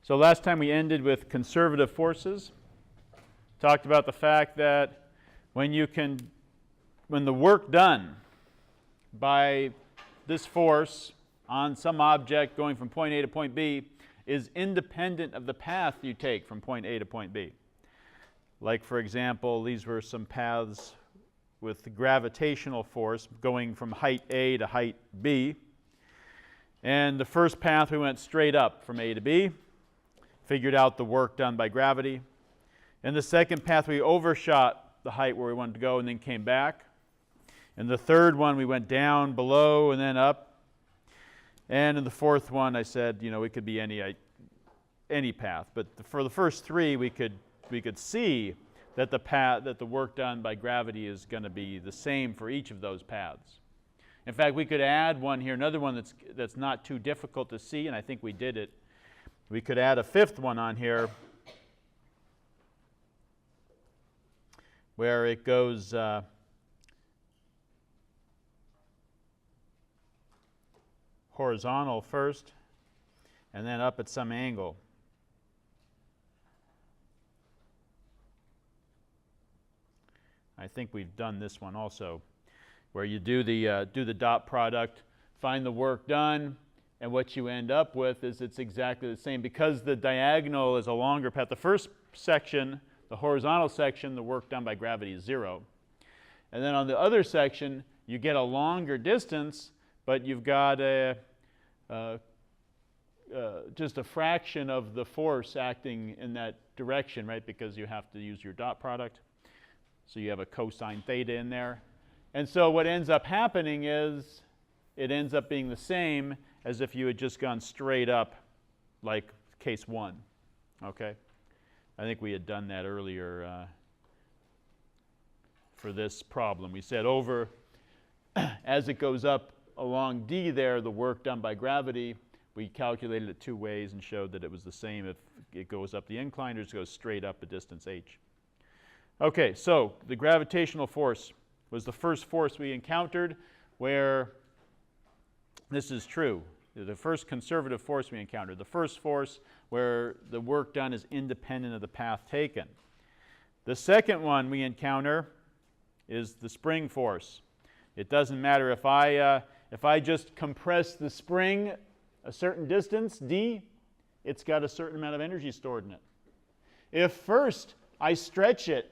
So last time we ended with conservative forces. Talked about the fact that when the work done by this force on some object going from point A to point B is independent of the path you take from point A to point B. Like, for example, these were some paths with the gravitational force going from height A to height B. And the first path we went straight up from A to B, figured out the work done by gravity. And the second path we overshot the height where we wanted to go and then came back. And the third one we went down below and then up. And in the fourth one I said, you know, it could be any path. But for the first three we could see that the work done by gravity is going to be the same for each of those paths. In fact, we could add one here, another one that's not too difficult to see, and I think we did it. We could add a fifth one on here where it goes horizontal first and then up at some angle. I think we've done this one also, where you do the dot product, find the work done, and what you end up with is it's exactly the same. Because the diagonal is a longer path, the first section, the horizontal section, the work done by gravity is 0. And then on the other section, you get a longer distance, but you've got just a fraction of the force acting in that direction, right? Because you have to use your dot product. So you have a cosine theta in there. And so what ends up happening is it ends up being the same as if you had just gone straight up like case 1. Okay? I think we had done that earlier for this problem. We said over, as it goes up along D there, the work done by gravity, we calculated it 2 ways and showed that it was the same if it goes up the incline or just goes straight up a distance h. Okay, so the gravitational force was the first force we encountered where this is true. The first conservative force we encountered. The first force where the work done is independent of the path taken. The second one we encounter is the spring force. It doesn't matter if I just compress the spring a certain distance, d, it's got a certain amount of energy stored in it. If first I stretch it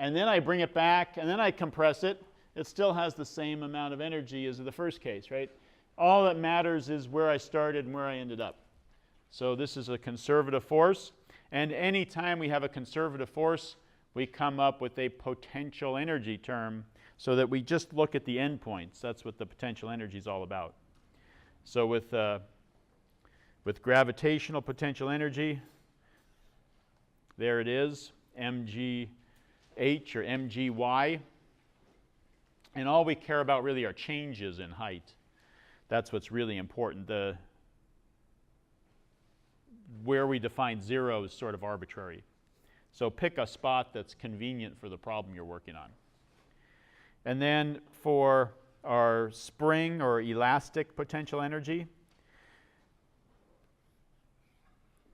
and then I bring it back and then I compress it, it still has the same amount of energy as in the first case, right? All that matters is where I started and where I ended up. So this is a conservative force. And any time we have a conservative force, we come up with a potential energy term so that we just look at the endpoints. That's what the potential energy is all about. So with gravitational potential energy, there it is, mgh or mgy. And all we care about really are changes in height. That's what's really important. Where we define 0 is sort of arbitrary. So pick a spot that's convenient for the problem you're working on. And then for our spring or elastic potential energy,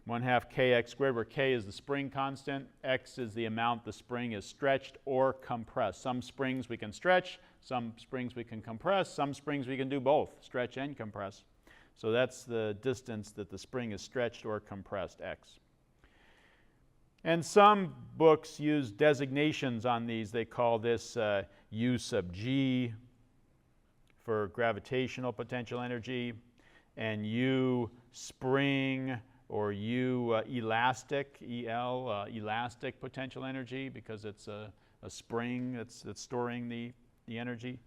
1/2 kx squared, where k is the spring constant, x is the amount the spring is stretched or compressed. Some springs we can stretch, some springs we can compress, some springs we can do both, stretch and compress. So that's the distance that the spring is stretched or compressed, x. And some books use designations on these. They call this U sub g for gravitational potential energy, and U spring or U elastic, EL, elastic potential energy, because it's a spring that's storing the energy.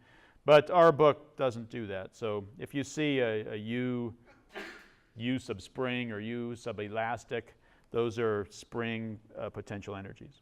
But our book doesn't do that. So if you see a U sub spring or U sub elastic, those are spring potential energies.